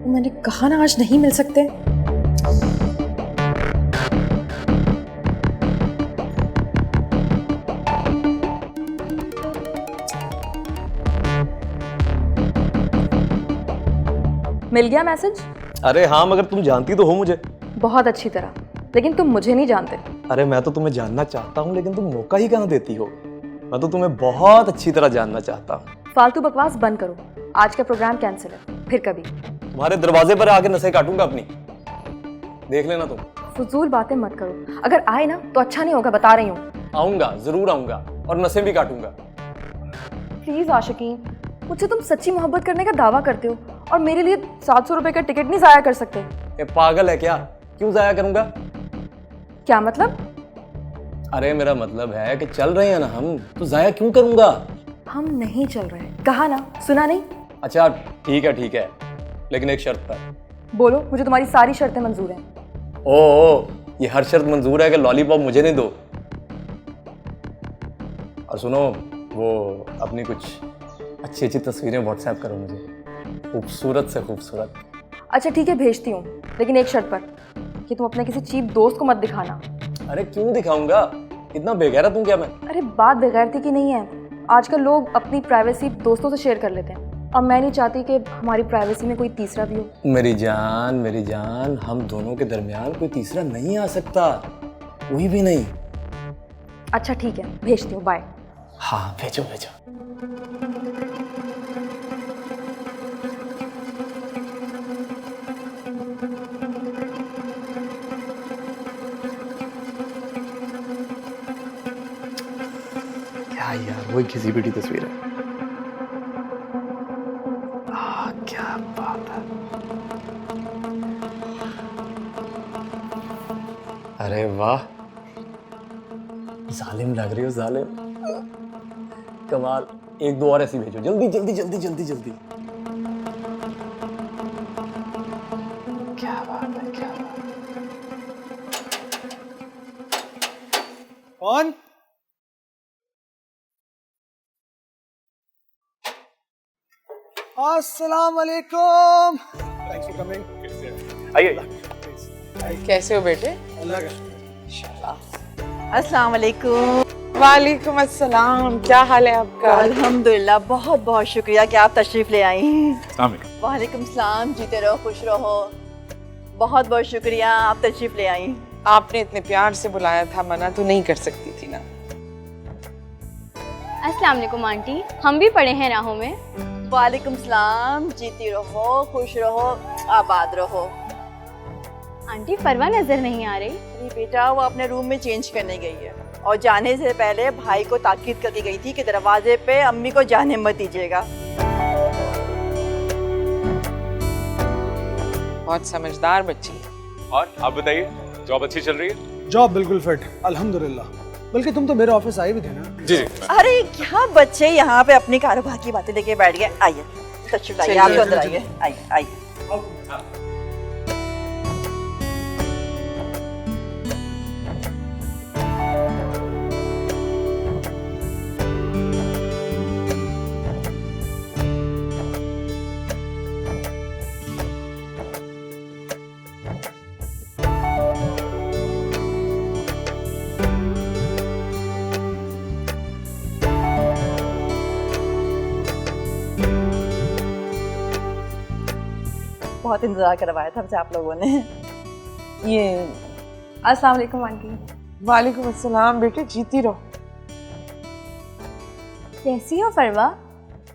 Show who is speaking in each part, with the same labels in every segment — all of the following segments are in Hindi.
Speaker 1: मैंने कहा ना आज नहीं मिल सकते। मिल गया मैसेज?
Speaker 2: अरे हाँ, मगर तुम जानती तो हो मुझे।
Speaker 1: बहुत अच्छी तरह, लेकिन तुम मुझे नहीं जानते।
Speaker 2: अरे मैं तो तुम्हें जानना चाहता हूँ, लेकिन तुम मौका ही कहाँ देती हो। मैं तो तुम्हें बहुत अच्छी तरह जानना चाहता हूँ।
Speaker 1: फालतू बकवास बंद करो, आज का प्रोग्राम कैंसिल है, फिर कभी।
Speaker 2: तुम्हारे दरवाजे पर आके नसें काटूंगा अपनी, देख लेना तुम।
Speaker 1: फजूल बातें मत करो, अगर आए ना तो अच्छा नहीं होगा, बता रही हूँ।
Speaker 2: आऊंगा, जरूर आऊंगा और नसें भी काटूंगा।
Speaker 1: प्लीज आशिकीन, मुझसे तुम सच्ची मोहब्बत करने का दावा करते हो और मेरे लिए 700 रुपए का टिकट नहीं जाया कर सकते।
Speaker 2: ये पागल है क्या? क्यों जाया करूंगा?
Speaker 1: क्या मतलब?
Speaker 2: अरे मेरा मतलब है कि चल रहे हैं ना हम, तो जाया क्यों करूंगा?
Speaker 1: हम नहीं चल रहे, कहा ना, सुना नहीं?
Speaker 2: अच्छा ठीक है, लेकिन एक शर्त पर।
Speaker 1: बोलो, मुझे तुम्हारी सारी शर्तें मंजूर हैं।
Speaker 2: ओ, ये हर शर्त मंजूर है कि लॉलीपॉप मुझे नहीं दो। और सुनो, वो अपनी कुछ अच्छी अच्छी तस्वीरें व्हाट्सएप करो मुझे, खूबसूरत से खूबसूरत।
Speaker 1: अच्छा ठीक है, भेजती हूँ, लेकिन एक शर्त पर, कि तुम अपने किसी चीप दोस्त को मत दिखाना।
Speaker 2: अरे क्यों दिखाऊंगा? इतना बेगैरत हूँ क्या मैं?
Speaker 1: अरे बात बेगैरती की नहीं है, आजकल लोग अपनी प्राइवेसी दोस्तों से शेयर कर लेते हैं और मैं नहीं चाहती कि हमारी प्राइवेसी में कोई तीसरा भी हो।
Speaker 2: मेरी जान, हम दोनों के दरमियान कोई तीसरा नहीं आ सकता, कोई भी नहीं।
Speaker 1: अच्छा ठीक है, भेजती हूँ, बाय।
Speaker 2: हाँ भेजो। क्या यार, वही किसी भी तस्वीर है। क्या बात है। अरे वाह, जालिम लग रही हो, जालिम। कमाल। एक दो और ऐसी भेजो, जल्दी। क्या बात है।
Speaker 3: कौन? अस्सलाम वालेकुम। Thanks for coming.
Speaker 2: आइए।
Speaker 4: कैसे हो बेटे?
Speaker 3: अल्लाह का
Speaker 5: अस्सलाम वालेकुम।
Speaker 4: वालेकुम अस्सलाम, क्या हाल है आपका?
Speaker 5: अल्हम्दुलिल्लाह, बहुत बहुत शुक्रिया कि आप तशरीफ ले आई। वालेकुम सलाम, जीते रहो, खुश रहो। बहुत बहुत शुक्रिया, आप तशरीफ ले आई।
Speaker 4: आपने इतने प्यार से बुलाया था, मना तो नहीं कर सकती थी ना।
Speaker 6: अस्सलाम वालेकुम आंटी, हम भी पढ़े हैं राहों में।
Speaker 5: वालेकुम सलाम, जीती रहो, खुश रहो, आबाद रहो।
Speaker 6: आंटी फरवा नजर नहीं आ रही।
Speaker 5: अरे बेटा, वो अपने रूम में चेंज करने गई है और जाने से पहले भाई को ताकीद करके गई थी कि दरवाजे पे अम्मी को जाने मत दीजिएगा।
Speaker 4: बहुत समझदार बच्ची है।
Speaker 7: और आप बताइए, जॉब अच्छी चल रही है?
Speaker 3: जॉब बिल्कुल फिट, अल्हम्दुलिल्लाह। बल्कि तुम तो मेरे ऑफिस आए भी थे ना?
Speaker 7: जी।
Speaker 5: अरे क्या बच्चे यहाँ पे अपनी कारोबार की बातें लेके बैठ गए। आइए तशरीफ लाइए, आप तो अंदर आइए, आइए। बहुत इंतजार करवाया था हमसे आप लोगों ने।
Speaker 4: ये
Speaker 1: अस्सलाम वालेकुम आंटी।
Speaker 4: वालेकुम अस्सलाम बेटे, जीती रहो।
Speaker 6: कैसी हो फरवा?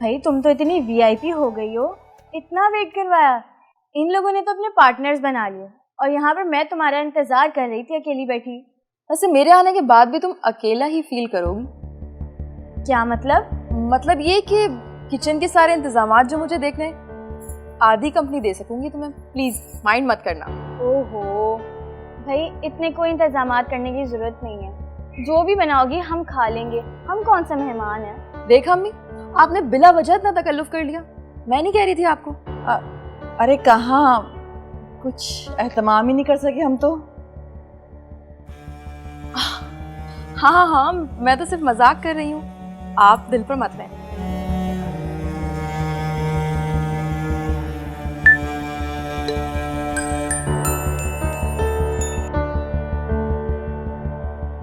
Speaker 6: भाई तुम तो इतनी वीआईपी हो गई हो, इतना वेट करवाया। इन लोगों ने तो अपने पार्टनर्स बना लिए और यहाँ पर मैं तुम्हारा इंतजार कर रही थी अकेली बैठी।
Speaker 1: वैसे मेरे आने के बाद भी तुम अकेला ही फील करोगी?
Speaker 6: क्या मतलब?
Speaker 1: मतलब ये कि किचन के सारे इंतजामात जो मुझे देखने, आधी कंपनी दे सकूंगी तुम्हें, प्लीज माइंड मत करना।
Speaker 6: ओहो भाई, इतने कोई इंतजामात करने की जरूरत नहीं है, जो भी बनाओगी हम खा लेंगे, हम कौन सा मेहमान है।
Speaker 1: देखा अम्मी, आपने बिला वजह इतना तकल्लुफ कर लिया। मैं नहीं कह रही थी आपको।
Speaker 5: अरे कहाँ, कुछ एहतमाम ही नहीं कर सके हम तो।
Speaker 1: हाँ, मैं तो सिर्फ मजाक कर रही हूँ, आप दिल पर मत लें।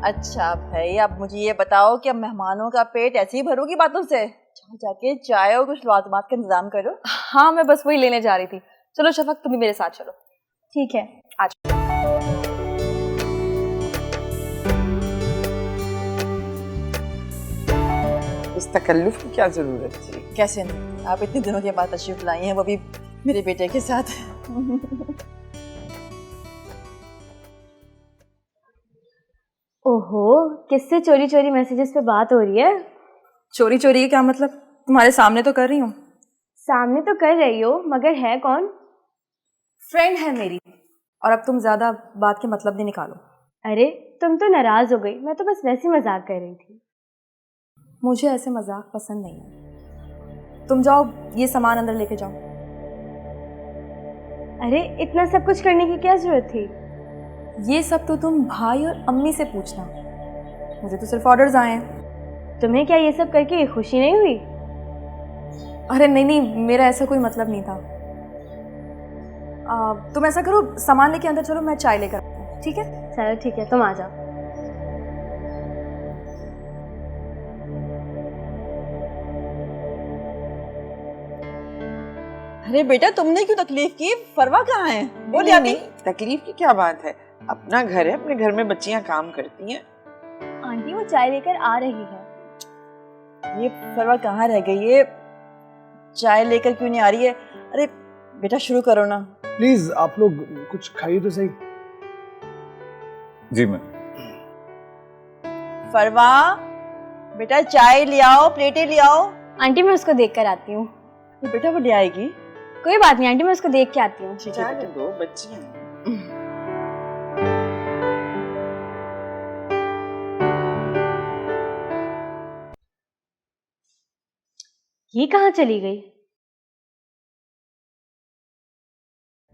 Speaker 5: अच्छा भाई, अब मुझे ये बताओ कि अब मेहमानों का पेट ऐसे ही भरोगी बातों से? जाओ जाके चाय और कुछ लाजमात का इंतजाम करो।
Speaker 1: हाँ, मैं बस वही लेने जा रही थी। चलो शफक, तुम भी मेरे साथ चलो।
Speaker 6: ठीक है।
Speaker 1: आज
Speaker 4: इस तकल्लुफ की क्या जरूरत थी?
Speaker 5: कैसे नहीं, आप इतने दिनों के बाद तशरीफ लाई हैं, वो भी मेरे बेटे के साथ।
Speaker 6: ओहो, किससे चोरी चोरी मैसेजेस पे बात हो रही है?
Speaker 1: चोरी चोरी का क्या मतलब? तुम्हारे सामने तो कर रही हूँ।
Speaker 6: सामने तो कर रही हो, मगर है कौन?
Speaker 1: फ्रेंड है मेरी, और अब तुम ज्यादा बात के मतलब नहीं निकालो।
Speaker 6: अरे तुम तो नाराज हो गई, मैं तो बस वैसे मजाक कर रही थी।
Speaker 1: मुझे ऐसे मजाक पसंद नहीं है। तुम जाओ, ये सामान अंदर लेके जाओ।
Speaker 6: अरे इतना सब कुछ करने की क्या जरूरत थी?
Speaker 1: ये सब तो तुम भाई और अम्मी से पूछना, मुझे तो सिर्फ ऑर्डर्स आए हैं।
Speaker 6: तुम्हें क्या ये सब करके खुशी नहीं हुई?
Speaker 1: अरे नहीं नहीं, मेरा ऐसा कोई मतलब नहीं था। तुम ऐसा करो, सामान लेके अंदर चलो, मैं चाय लेकर आती हूँ, ठीक है?
Speaker 6: चलो ठीक है, तुम आ जाओ।
Speaker 5: अरे बेटा, तुमने क्यों तकलीफ की? फरवा कहाँ है? बोल
Speaker 4: नहीं, तकलीफ की क्या बात है? अपना घर है, अपने घर में बच्चियां काम करती हैं।
Speaker 6: आंटी वो चाय लेकर आ रही है।
Speaker 5: ये फरवा कहाँ रह गई? ये चाय लेकर क्यों नहीं आ रही है? अरे बेटा शुरू करो ना।
Speaker 3: प्लीज आप लोग कुछ खाइए तो सही।
Speaker 7: जी मैं।
Speaker 5: फरवा बेटा, चाय ले आओ, प्लेटें ले आओ।
Speaker 6: आंटी मैं उसको देख कर आती हूँ।
Speaker 5: ये बेटा वो ले आएगी।
Speaker 6: कोई बात नहीं आंटी, मैं उसको देख के आती हूँ।
Speaker 5: ठीक है
Speaker 4: चाय
Speaker 5: बेटा।
Speaker 4: दो, बच्चियां।
Speaker 6: ये कहाँ चली गई?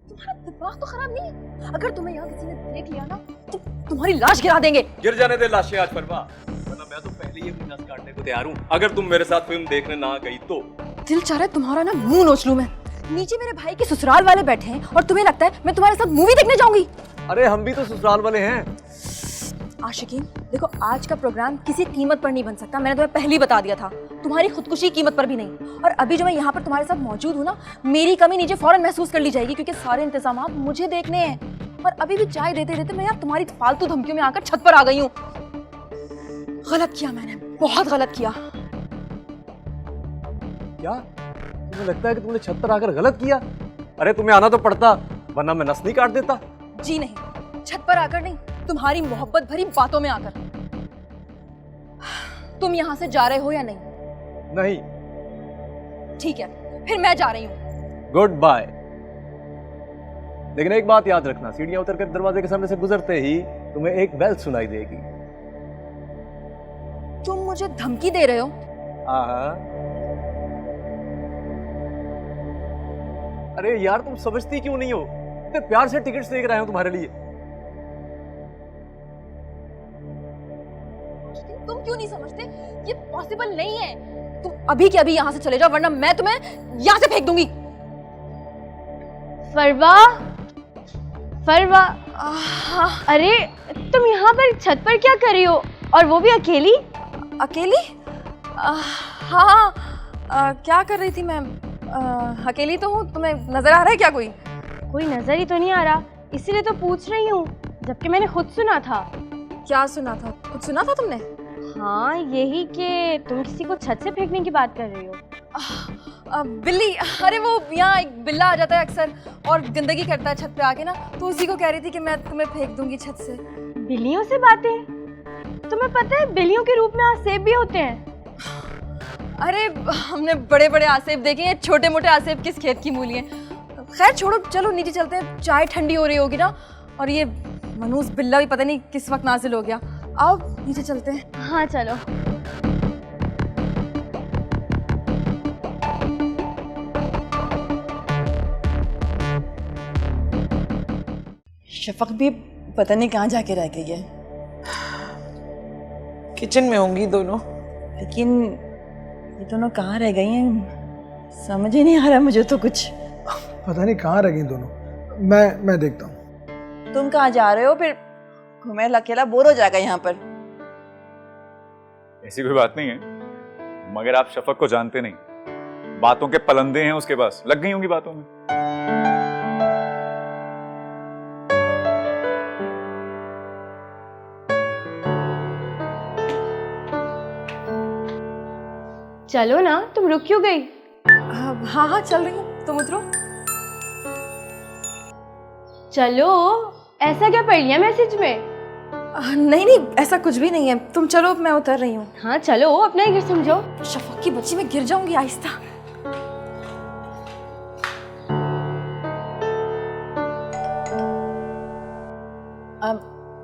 Speaker 1: तुम्हारा दिमाग तो खराब नहीं है? अगर तुम्हें यहाँ किसी ने देख लिया ना तो तुम्हारी लाश गिरा देंगे।
Speaker 7: गिर जाने दे लाशें आज परवा, वरना मैं तो पहले ही अपनी नस काटने को तैयार हूँ अगर तुम मेरे साथ फिल्म देखने ना गई तो।
Speaker 1: दिल चाह रहा है तुम्हारा ना मुंह नोच लूं मैं। नीचे मेरे भाई के ससुराल वाले बैठे हैं और तुम्हें लगता है मैं तुम्हारे साथ मूवी देखने जाऊंगी?
Speaker 2: अरे हम भी तो ससुराल वाले हैं।
Speaker 1: आशिकीन, देखो आज का प्रोग्राम किसी कीमत पर नहीं बन सकता, मैंने तुम्हें पहले ही बता दिया था। तुम्हारी खुदकुशी की कीमत पर भी नहीं। और अभी जो मैं यहाँ पर तुम्हारे साथ मौजूद हूँ ना, मेरी कमी नीचे फौरन महसूस कर ली जाएगी, क्योंकि सारे इंतजाम मुझे देखने हैं। और अभी भी चाय देते देते मैं यार तुम्हारी फालतू धमकियों में आकर छत पर आ गई हूँ। गलत किया मैंने, बहुत गलत किया।
Speaker 2: क्या तुम्हें लगता है कि तुमने छत पर आकर गलत किया? अरे तुम्हें आना तो पड़ता, वरना मैं नस नहीं काट देता।
Speaker 1: जी नहीं, छत पर आकर नहीं, तुम्हारी मोहब्बत भरी बातों में आकर। तुम यहाँ से जा रहे हो या नहीं?
Speaker 2: नहीं।
Speaker 1: ठीक है, फिर मैं जा रही हूँ।
Speaker 2: Goodbye. लेकिन एक बात याद रखना, सीढ़ियां उतरकर दरवाजे के सामने से गुजरते ही तुम्हें एक बेल सुनाई देगी।
Speaker 1: तुम मुझे धमकी दे रहे हो?
Speaker 2: हाँ। अरे यार तुम समझती क्यों नहीं हो? इतने प्यार से टिकट्स लेकर आया हूं तुम्हारे लिए।
Speaker 1: तुम क्यों नहीं समझते? ये पॉसिबल नहीं है। तुम अभी के अभी यहाँ से चले जाओ, वरना मैं तुम्हें यहाँ से फेंक दूंगी।
Speaker 6: फरवा, फरवा, अरे तुम यहाँ पर छत पर क्या कर रही हो, और वो भी अकेली?
Speaker 1: अकेली? हाँ, क्या कर रही थी मैं? अकेली तो हूँ। तुम्हें नजर आ रहा है क्या कोई?
Speaker 6: कोई नजर ही तो नहीं आ रहा, इसीलिए तो पूछ रही हूँ, जबकि मैंने खुद सुना था।
Speaker 1: क्या सुना था? कुछ सुना था तुमने?
Speaker 6: हाँ, यही कि तुम किसी को छत से फेंकने की बात कर रही हो।
Speaker 1: बिल्ली, अरे वो यहाँ एक बिल्ला आ जाता है अक्सर और गंदगी करता है छत पे आके ना, तो उसी को कह रही थी कि मैं तुम्हें फेंक दूंगी छत से।
Speaker 6: बिल्लियों से बातें? तुम्हें पता है बिल्लियों के रूप में आसेब भी होते हैं?
Speaker 1: अरे हमने बड़े बड़े आसेब देखे हैं, छोटे मोटे आसेब किस खेत की मूली हैं। खैर छोड़ो, चलो नीचे चलते हैं, चाय ठंडी हो रही होगी ना, और ये मनूस बिल्ला भी पता नहीं किस वक्त नाजिल हो गया। आओ नीचे चलते हैं।
Speaker 6: हाँ चलो।
Speaker 5: शफक भी पता नहीं कहाँ जाके रह गई है।
Speaker 4: किचन में होंगी दोनों।
Speaker 5: लेकिन ये दोनों कहाँ रह गई हैं, समझ ही नहीं आ रहा मुझे तो कुछ।
Speaker 3: पता नहीं कहाँ रह गई दोनों। मैं देखता हूँ।
Speaker 5: तुम कहाँ जा रहे हो? फिर घुमेला अकेला बोर हो जाएगा यहाँ पर।
Speaker 8: ऐसी कोई बात नहीं है, मगर आप शफक को जानते नहीं, बातों के पलंदे हैं उसके पास, लग गई होंगी बातों में।
Speaker 6: चलो ना, तुम रुक क्यों गई?
Speaker 1: हाँ हाँ चल रही हूँ, तुम उतरो।
Speaker 6: चलो, ऐसा क्या पढ़ लिया मैसेज में?
Speaker 1: नहीं नहीं, ऐसा कुछ भी नहीं है, तुम चलो, मैं उतर रही हूँ।
Speaker 6: हाँ चलो, अपना ही घर समझो।
Speaker 1: शफक की बच्ची, मैं गिर जाऊंगी आहिस्ता।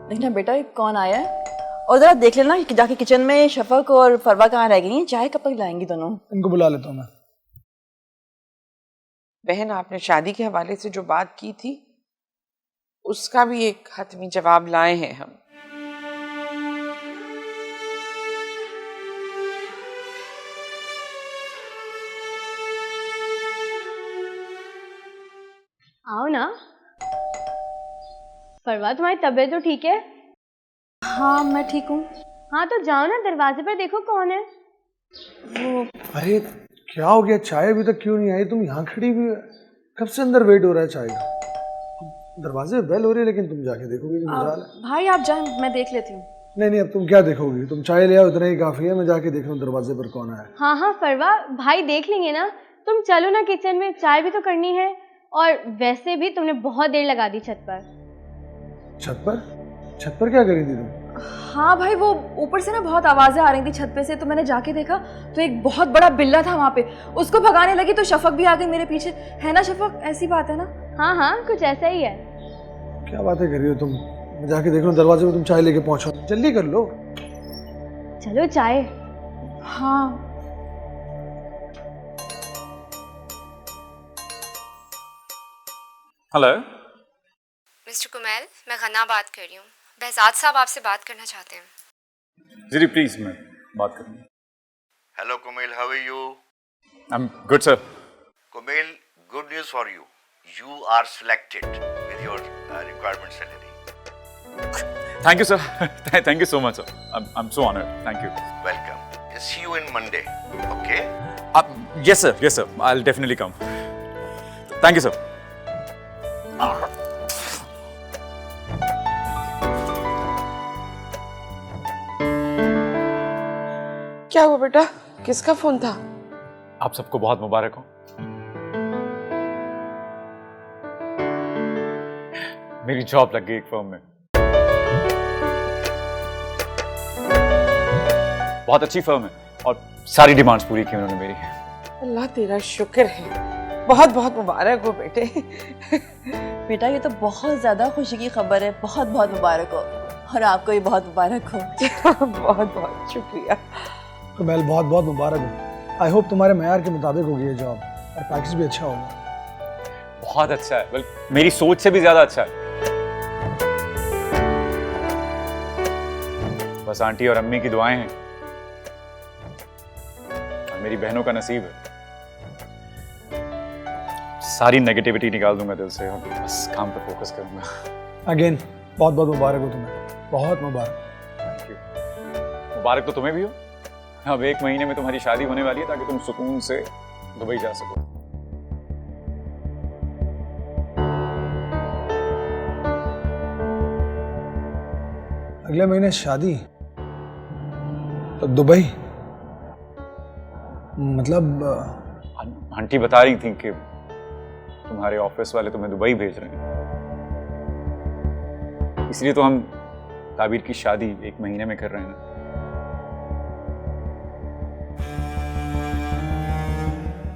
Speaker 5: देखना बेटा, ये कौन आया है, और जरा देख लेना कि जाके किचन में शफक और फरवा कहाँ रह गई हैं, चाय कब तक लाएंगी दोनों।
Speaker 3: इनको बुला लेता हूँ मैं।
Speaker 4: बहन, आपने शादी के हवाले से जो बात की थी उसका भी एक हतमी जवाब लाए हैं हम।
Speaker 6: आओ ना। फरवा, तुम्हारी तबीयत तो ठीक है?
Speaker 1: हाँ मैं ठीक हूँ।
Speaker 6: हाँ तो जाओ ना, दरवाजे पर देखो कौन है।
Speaker 3: अरे क्या हो गया, चाय अभी तक क्यों नहीं आई? तुम यहाँ खड़ी हुई है, कब से अंदर वेट हो रहा है चाय का? दरवाजे बेल हो रही है, लेकिन तुम जाके देखोगे कि मजाल है।
Speaker 1: भाई आप जाएं, मैं देख लेती हूँ।
Speaker 3: नहीं नहीं, अब तुम क्या देखोगी? तुम चाय ले आओ, इतना ही काफी है। मैं जाके देख रहा हूँ दरवाजे पर कौन आया।
Speaker 6: हाँ हाँ फरवा, भाई देख लेंगे ना। तुम चलो ना किचन में, चाय भी तो करनी है। और वैसे भी तुमने बहुत देर लगा दी छत पर।
Speaker 3: छत पर? छत पर क्या करी थी तुम?
Speaker 1: हाँ भाई, वो ऊपर से ना बहुत आवाजें आ रही थी छत पे से, तो मैंने जाके देखा तो एक बहुत बड़ा बिल्ला था वहाँ पे। उसको भगाने लगी तो शफक भी आ गई मेरे पीछे। है ना शफक, ऐसी बात है ना?
Speaker 6: हाँ हाँ, कुछ ऐसा ही है।
Speaker 3: क्या बातें कर रही हो तुम? मैं जाके देख रहा हूँ दरवाजे पे, तुम चाय लेके पहुंचो, जल्दी कर लो।
Speaker 6: चलो चाय।
Speaker 1: हाँ
Speaker 8: हेलो
Speaker 9: मिस्टर कुमैल, मैं गन्ना बात कर रही हूँ। बहजाद साहब आपसे बात करना चाहते हैं।
Speaker 8: जी प्लीज, मैं बात करूँगा।
Speaker 10: Hello Kumail, how are you?
Speaker 8: I am good sir.
Speaker 10: Kumail, good news for you. You are selected with your requirement salary.
Speaker 8: Thank you sir, thank you so much sir, I am so honoured, thank you.
Speaker 10: Welcome. See you in Monday. Okay?
Speaker 8: Yes sir, I will definitely come. Thank you sir.
Speaker 4: क्या हुआ बेटा, किसका फोन था?
Speaker 8: आप सबको बहुत मुबारक हो। मेरी जॉब लग गई एक फर्म में, बहुत अच्छी फर्म है और सारी डिमांड्स पूरी की उन्होंने मेरी।
Speaker 4: अल्लाह तेरा शुक्र है, बहुत बहुत मुबारक हो बेटे।
Speaker 5: बेटा ये तो बहुत ज़्यादा खुशी की खबर है, बहुत बहुत मुबारक हो। और आपको भी बहुत मुबारक हो।
Speaker 4: बहुत बहुत शुक्रिया।
Speaker 3: कुमैल, बहुत बहुत मुबारक हो। आई होप तुम्हारे मयार के मुताबिक होगी ये जॉब, और पैकेज भी अच्छा होगा।
Speaker 8: बहुत अच्छा है, बल्कि मेरी सोच से भी ज्यादा अच्छा है। बस आंटी और अम्मी की दुआएं हैं और मेरी बहनों का नसीब है। सारी नेगेटिविटी निकाल दूंगा दिल से और बस काम पे फोकस करूंगा।
Speaker 3: अगेन बहुत बहुत मुबारक हो तुम्हें, बहुत मुबारक।
Speaker 8: Thank you. मुबारक तो तुम्हें भी हो। अब 1 महीने में तुम्हारी शादी होने वाली है ताकि तुम सुकून से दुबई जा सको।
Speaker 3: अगले महीने शादी, तो दुबई? मतलब
Speaker 8: आंटी बता रही थी कि तुम्हारे ऑफिस वाले तुम्हें दुबई भेज रहे हैं, इसलिए तो हम ताबीर की शादी 1 महीने में कर रहे हैं।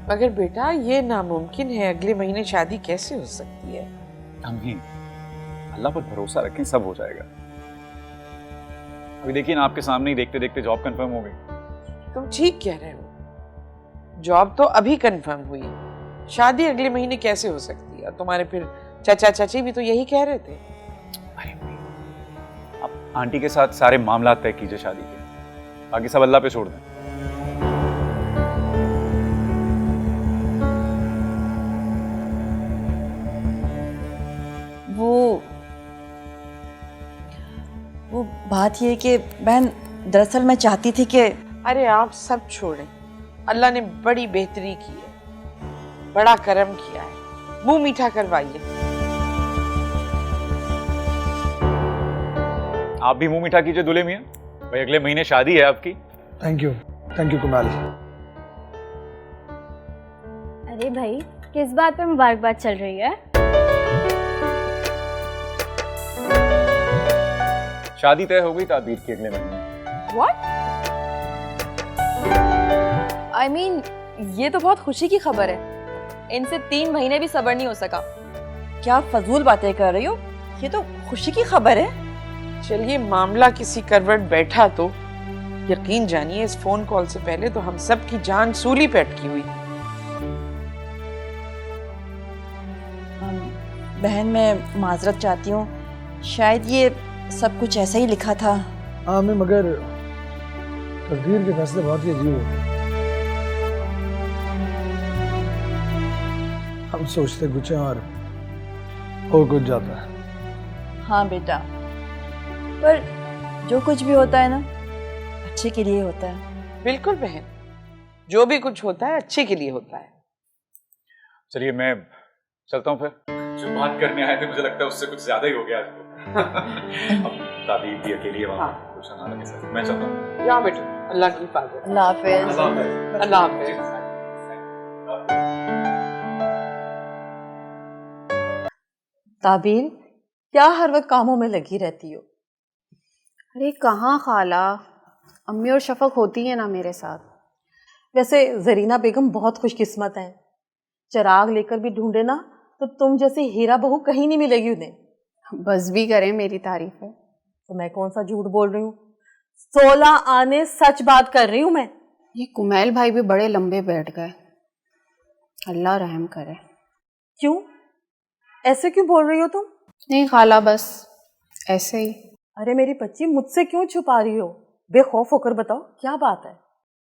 Speaker 4: मगर बेटा ये नामुमकिन है, अगले महीने शादी कैसे हो सकती है?
Speaker 8: अम्मी, अल्लाह पर भरोसा रखें, सब हो जाएगा। अभी देखिए ना, आपके सामने ही देखते देखते जॉब कंफर्म हो गई।
Speaker 4: तुम ठीक कह रहे हो, जॉब तो अभी कंफर्म हुई, शादी अगले महीने कैसे हो सकती है? तुम्हारे फिर चाचा चाची भी तो यही कह रहे थे।
Speaker 8: अरे आप आंटी के साथ सारे मामला तय कीजिए शादी के, बाकी सब अल्लाह पे छोड़ दें।
Speaker 5: वो बात ये है कि बहन दरअसल मैं चाहती थी कि
Speaker 4: अरे आप सब छोड़ें, अल्लाह ने बड़ी बेहतरी की है, बड़ा करम किया है, मुंह मीठा करवाइए।
Speaker 8: आप भी मुंह मीठा कीजिए दूल्हे मियाँ, भाई अगले महीने शादी है आपकी।
Speaker 3: Thank you Kumar.
Speaker 6: अरे भाई, किस बात पे मुबारकबाद चल रही है?
Speaker 8: शादी तय हो गई ताबीर की अगले महीने।
Speaker 1: I mean, ये तो बहुत खुशी की खबर है। इनसे 3 महीने भी सब्र नहीं हो सका।
Speaker 5: क्या फजूल बातें कर रही हो, ये तो खुशी की खबर है।
Speaker 4: चलिए मामला किसी करवट बैठा तो यकीन जानिए इस फोन कॉल से पहले तो हम सब की जान सूली पे अटकी हुई।
Speaker 5: बहन मैं माजरत चाहती हूँ, शायद ये सब कुछ ऐसा ही लिखा था।
Speaker 3: हाँ मैं, मगर तकदीर के फैसले बहुत ही अजीब होते हैं। हम सोचते कुछ हैं और हो कुछ जाता है।
Speaker 5: हाँ बेटा, पर जो कुछ भी होता है ना, अच्छे के लिए होता है।
Speaker 4: बिल्कुल बहन, जो भी कुछ होता है अच्छे के लिए होता है।
Speaker 8: चलिए मैं चलता हूँ फिर। जो बात करने आए थे मुझे लगता है उससे कुछ ज्यादा ही हो गया आज तो। अब ताबीर भी अकेली है वहाँ, कुछ ना लगे सर। मैं चलता हूँ।
Speaker 4: या बेटा, अल्लाह की हिफाजत।
Speaker 5: अल्लाह हाफिज।
Speaker 4: अल्लाह हाफिज।
Speaker 5: ताबीर, क्या हर वक्त कामों में लगी रहती हो?
Speaker 11: अरे कहाँ खाला, अम्मी और शफक होती है ना मेरे साथ।
Speaker 5: वैसे जरीना बेगम बहुत खुशकिस्मत हैं, चिराग लेकर भी ढूंढे ना तो तुम जैसी हीरा बहू कहीं नहीं मिलेगी उन्हें।
Speaker 11: बस भी करें मेरी तारीफ है
Speaker 5: तो मैं कौन सा झूठ बोल रही हूँ, 16 आने सच बात कर रही हूँ मैं।
Speaker 11: ये कुमैल भाई भी बड़े लंबे बैठ गए, अल्लाह रहम करे।
Speaker 5: क्यों, ऐसे क्यों बोल रही हो तुम?
Speaker 11: नहीं खाला, बस ऐसे ही।
Speaker 5: अरे मेरी बच्ची, मुझसे क्यों छुपा रही हो? बेखौफ होकर बताओ, क्या बात है?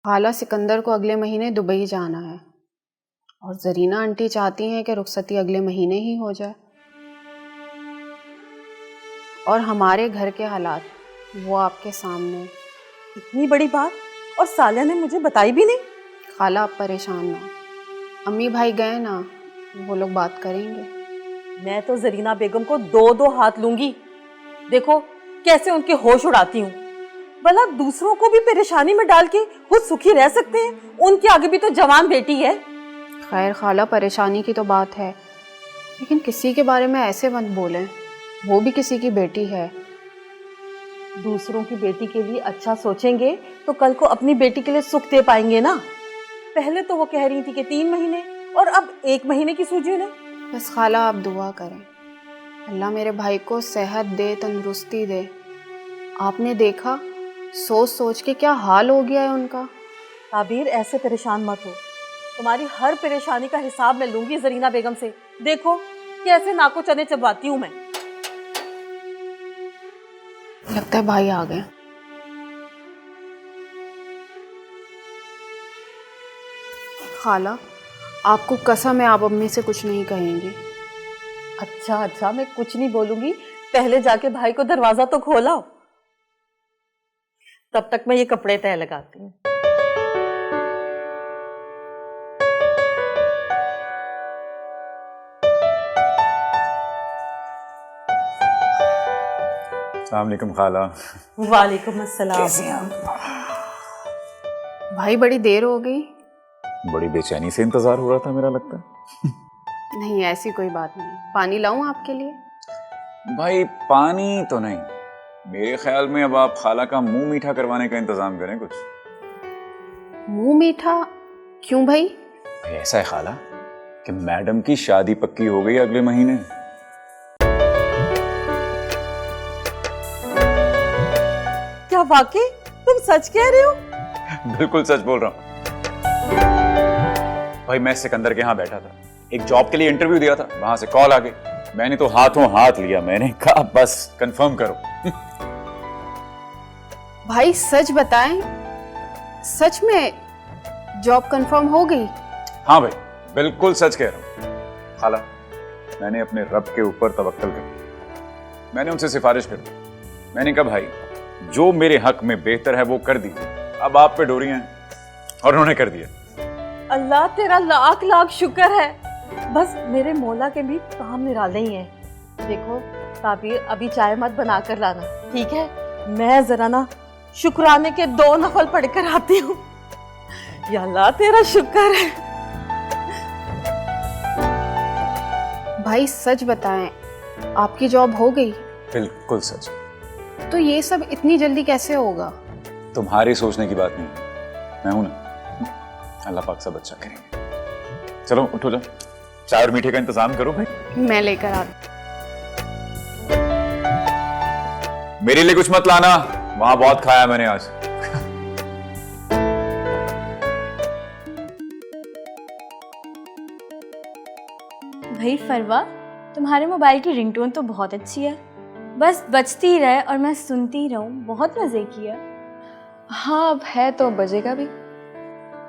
Speaker 11: खाला, सिकंदर को अगले महीने दुबई जाना है और जरीना आंटी चाहती हैं कि रुखसती अगले महीने ही हो जाए। और हमारे घर के हालात वो आपके सामने।
Speaker 5: इतनी बड़ी बात और सालिया ने मुझे बताई भी नहीं।
Speaker 11: खाला आप परेशान ना, अम्मी भाई गए ना, वो लोग बात करेंगे।
Speaker 5: मैं तो जरीना बेगम को 2-2 हाथ लूंगी। देखो कैसे उनके होश उड़ाती हूँ। भला दूसरों को भी परेशानी में डाल के खुद सुखी रह सकते हैं, उनके आगे भी तो जवान बेटी है।
Speaker 11: खैर खाला, परेशानी की तो बात है, लेकिन किसी के बारे में ऐसे मत बोलें, वो भी किसी की बेटी है।
Speaker 5: दूसरों की बेटी के लिए अच्छा सोचेंगे तो कल को अपनी बेटी के लिए सुख दे पाएंगे ना। पहले तो वो कह रही थी कि 3 महीने और अब 1 महीने की सूझी उन्हें।
Speaker 11: बस खाला आप दुआ करें, अल्लाह मेरे भाई को सेहत दे, तंदुरुस्ती दे। आपने देखा सोच सोच के क्या हाल हो गया है उनका।
Speaker 5: ताबीर ऐसे परेशान मत हो, तुम्हारी हर परेशानी का हिसाब मैं लूंगी जरीना बेगम से। देखो कैसे नाको चने चबाती हूँ मैं।
Speaker 11: लगता है भाई आ गए। खाला आपको कसम है आप अम्मी से कुछ नहीं कहेंगी।
Speaker 5: अच्छा, मैं कुछ नहीं बोलूंगी, पहले जाके भाई को दरवाजा तो खोलाओ। तब तक मैं ये कपड़े तय लगाती हूँ।
Speaker 8: अस्सलाम वालेकुम खाला।
Speaker 5: वालेकुम अस्सलाम।
Speaker 8: कैसी हैं आप?
Speaker 11: भाई बड़ी देर हो गई।
Speaker 8: बड़ी बेचैनी से इंतजार हो रहा था मेरा लगता है।
Speaker 11: नहीं ऐसी कोई बात नहीं, पानी लाऊं आपके लिए?
Speaker 8: भाई पानी तो नहीं, मेरे ख्याल में अब आप खाला का मुंह मीठा करवाने का इंतजाम करें कुछ।
Speaker 11: मुंह मीठा क्यों भाई?
Speaker 8: ऐसा है खाला कि मैडम की शादी पक्की हो गई अगले महीने।
Speaker 5: क्या वाकई तुम सच कह रहे हो?
Speaker 8: बिल्कुल सच बोल रहा हूँ भाई। मैं सिकंदर के यहाँ बैठा था, एक जॉब के लिए इंटरव्यू दिया था, वहां से कॉल आ गई। मैंने तो हाथों हाथ लिया, मैंने कहा बस कंफर्म करो।
Speaker 11: भाई सच बताएं, सच में जॉब कंफर्म हो गई?
Speaker 8: हाँ भाई बिल्कुल सच कह रहा हूँ खाला। मैंने अपने रब के ऊपर तवक्कल कर, मैंने उनसे सिफारिश कर दी। मैंने कहा भाई जो मेरे हक में बेहतर है वो कर दीजिए। अब आप पे डोरी हैं और उन्होंने कर दिया।
Speaker 5: अल्लाह तेरा लाख लाख शुक्र है। बस मेरे मौला के भी काम निराले ही हैं। देखो ताबीर, अभी चाय मत बना कर लाना, ठीक है? मैं जरा ना शुक्राने के 2 नफल पढ़कर आती हूँ। या अल्लाह तेरा शुक्र है।
Speaker 11: भाई सच बताएं, आपकी जॉब हो गई?
Speaker 8: बिल्कुल सच।
Speaker 11: तो ये सब इतनी जल्दी कैसे होगा?
Speaker 8: तुम्हारी सोचने की बात नहीं, मैं हूं ना, अल्लाह पाक सब अच्छा करेंगे। चलो उठो, जाओ चाय और मीठे का इंतजाम करो भाई।
Speaker 11: मैं लेकर आती।
Speaker 8: मेरे लिए कुछ मत लाना, वहां बहुत खाया मैंने आज।
Speaker 6: भाई फरवा, तुम्हारे मोबाइल की रिंगटोन तो बहुत अच्छी है, बस बजती ही रहे और मैं सुनती रहूं। बहुत मजे की है।
Speaker 1: हाँ अब है तो बजेगा भी।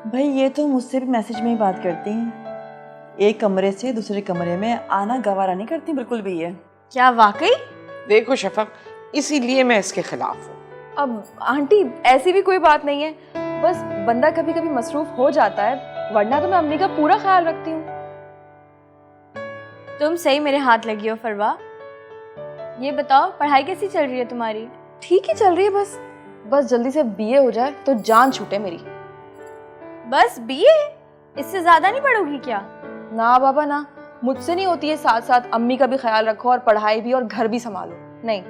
Speaker 5: भाई ये तो मुझसे भी मैसेज में ही बात करती हैं। एक कमरे से दूसरे कमरे में आना गवारा नहीं करती बिल्कुल भी ये।
Speaker 6: क्या वाकई?
Speaker 4: देखो शफक, इसीलिए मैं इसके खिलाफ हूँ।
Speaker 1: अब आंटी ऐसी भी कोई बात नहीं है, बस बंदा कभी कभी मसरूफ हो जाता है, वरना तो मैं अम्मी का पूरा ख्याल रखती हूँ।
Speaker 6: तुम सही मेरे हाथ लगी हो फरवा। ये बताओ पढ़ाई कैसी चल रही है तुम्हारी?
Speaker 1: ठीक ही चल रही है, बस जल्दी से बीए हो जाए तो जान छूटे मेरी।
Speaker 6: बस बीए? इससे ज्यादा नहीं पढ़ोगी क्या?
Speaker 1: ना बाबा ना, मुझसे नहीं होती है। साथ साथ अम्मी का भी ख्याल रखो और पढ़ाई भी और घर भी संभालो। नहीं।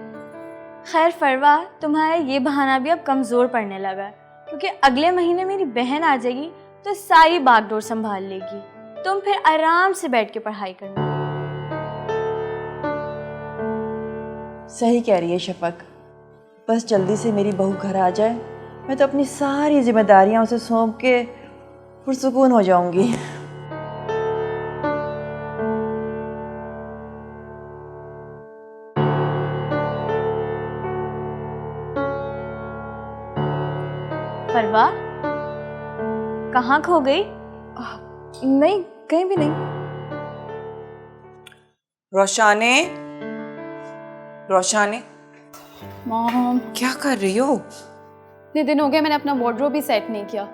Speaker 6: खैर फरवा, तुम्हारा ये बहाना भी अब कमजोर पड़ने लगा है, क्योंकि अगले महीने मेरी बहन आ जाएगी तो सारी बागडोर संभाल लेगी। तुम फिर आराम से बैठ के पढ़ाई करना।
Speaker 5: सही कह रही है शफक, बस जल्दी से मेरी बहू घर आ जाए, मैं तो अपनी सारी जिम्मेदारियां उसे सौंप के पुरसुकून हो जाऊंगी।
Speaker 6: फरवा कहाँ खो गई?
Speaker 1: नहीं, कहीं भी नहीं।
Speaker 12: रोशाने, रोशाने,
Speaker 11: मॉम
Speaker 12: क्या कर रही हो?
Speaker 11: इतने दिन हो गए मैंने अपना वार्डरोब भी सेट नहीं किया।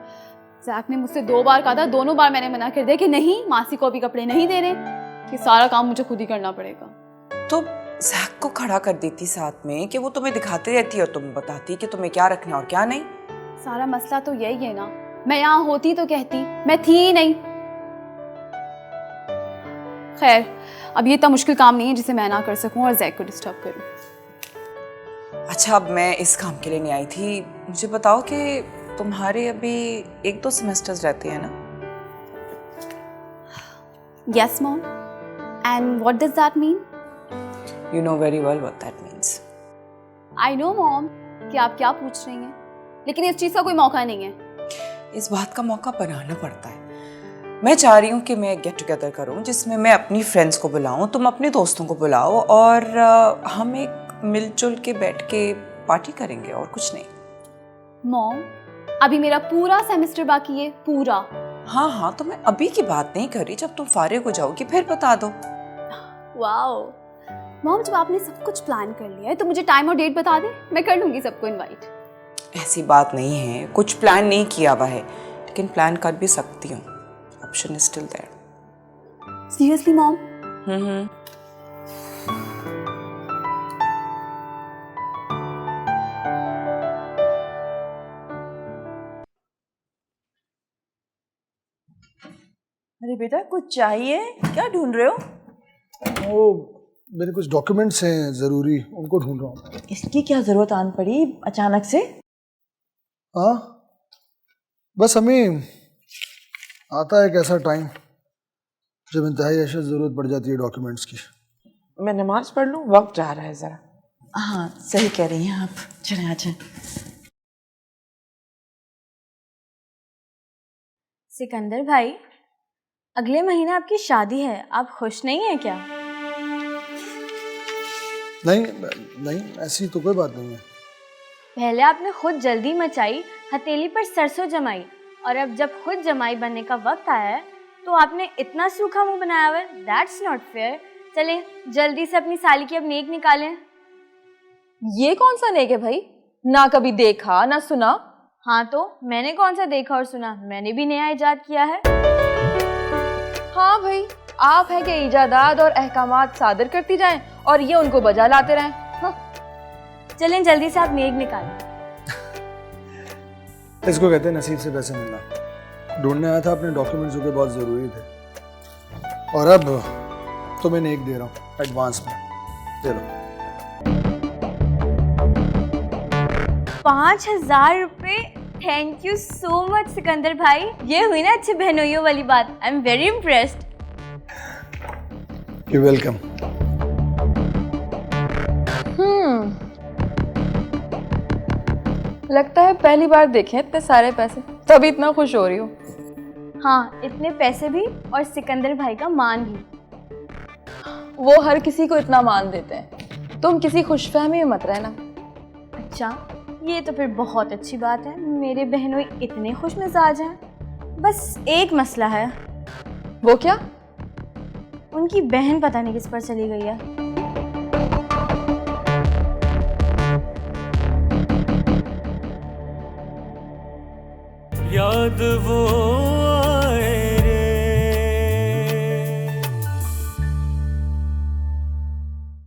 Speaker 11: जैक ने मुझसे 2 बार कहा था, दोनों बार मैंने मना कर दिया कि नहीं, मासी को अभी कपड़े नहीं देने, कि सारा काम मुझे खुद ही करना पड़ेगा।
Speaker 12: तो जैक को खड़ा कर देती साथ में कि वो तुम्हें दिखाती रहती है और तुम बताती कि तुम्हें क्या रखना और क्या नहीं।
Speaker 11: सारा मसला तो यही है ना, मैं यहाँ होती तो कहती, मैं थी ही नहीं। खैर, अब ये इतना मुश्किल काम नहीं है जिसे मैं ना कर सकूं और जैक को डिस्टर्ब करूं।
Speaker 12: अच्छा, अब मैं इस काम के लिए नहीं आई थी। मुझे बताओ कि तुम्हारे अभी 1-2 सेमेस्टर्स रहते हैं ना?
Speaker 11: Yes mom, and what does that mean?
Speaker 12: You know very well what that means.
Speaker 11: I know mom कि आप क्या पूछ रही हैं, लेकिन इस चीज़ का कोई मौका नहीं है।
Speaker 12: इस बात का मौका बनाना पड़ता है। मैं चाह रही हूँ कि मैं गेट टुगेदर करूँ जिसमें मैं अपनी फ्रेंड्स को बुलाऊँ, तुम अपने दोस्तों को बुलाओ और हम एक मिलजुल के बैठ के पार्टी करेंगे और कुछ नहीं।
Speaker 11: मॉम, अभी मेरा पूरा सेमेस्टर बाकी है, पूरा।
Speaker 12: हाँ हाँ, तो मैं अभी की बात नहीं कर रही, जब तुम फारिग हो जाओगी फिर बता दो।
Speaker 11: वाओ मॉम, जब आपने सब कुछ प्लान कर लिया है तो मुझे टाइम और डेट बता दें, मैं कर लूँगी सबको इनवाइट।
Speaker 12: ऐसी बात नहीं है, कुछ प्लान नहीं किया हुआ है, लेकिन प्लान कर भी सकती हूँ। Option is still there.
Speaker 11: Seriously mom?
Speaker 5: अरे बेटा, कुछ चाहिए? क्या ढूंढ रहे हो?
Speaker 3: वो मेरे कुछ डॉक्यूमेंट्स हैं ज़रूरी, उनको ढूंढ रहा हूँ।
Speaker 5: इसकी क्या जरूरत आन पड़ी अचानक से?
Speaker 3: हाँ, बस हमें आता है एक ऐसा टाइम जब इंतहाई ऐसी ज़रूरत पड़ जाती है डॉक्यूमेंट्स की।
Speaker 4: मैं नमाज पढ़ लूँ, वक्त जा रहा है जरा।
Speaker 5: हाँ सही कह रही हैं आप, चलें आ जाएं।
Speaker 6: सिकंदर भाई, अगले महीने आपकी शादी है, आप खुश नहीं हैं क्या?
Speaker 3: नहीं, ऐसी तो कोई बात नहीं है।
Speaker 6: पहले आपने खुद जल्दी मचाई, हथेली पर सरसों जमाई, और अब जब खुद जमाई बनने का वक्त आया है तो आपने इतना सूखा मुंह बनाया हुआ है। That's not fair. चलें जल्दी से अपनी साली की अब नेक निकालें।
Speaker 1: ये कौन सा नेक है भाई? ना कभी देखा ना सुना।
Speaker 6: हाँ तो मैंने कौन सा देखा और सुना, मैंने भी नया इजाद किया है।
Speaker 1: हाँ भाई, आप है कि इजादात और अहकामात सादर करती जाएं और ये उनको बजा लाते रहें। हाँ।
Speaker 6: चलें जल्दी से आप मेघ निकालें।
Speaker 3: इसको कहते हैं नसीब से पैसे मिलना। ढूंढने आया था अपने डॉक्यूमेंट्स जो कि बहुत ज़रूरी थे, और अब तुम्हें नेक दे रहा हूँ एडवांस में, दे लो।
Speaker 6: 5,000 रुपये। Thank you so much Sikandar भाई। ये हुई ना अच्छे बहनोइयों वाली बात। I am very impressed.
Speaker 3: You welcome.
Speaker 1: लगता है पहली बार देखे इतने सारे पैसे, तभी इतना खुश हो रही हो।
Speaker 6: हाँ, इतने पैसे भी और सिकंदर भाई का मान भी।
Speaker 1: वो हर किसी को इतना मान देते हैं, तुम किसी खुशफहमी में मत रहना।
Speaker 6: अच्छा, ये तो फिर बहुत अच्छी बात है। मेरे बहनोई इतने खुश मिजाज हैं। बस एक मसला है।
Speaker 1: वो क्या?
Speaker 6: उनकी बहन पता नहीं किस पर चली गई है।
Speaker 13: याद वो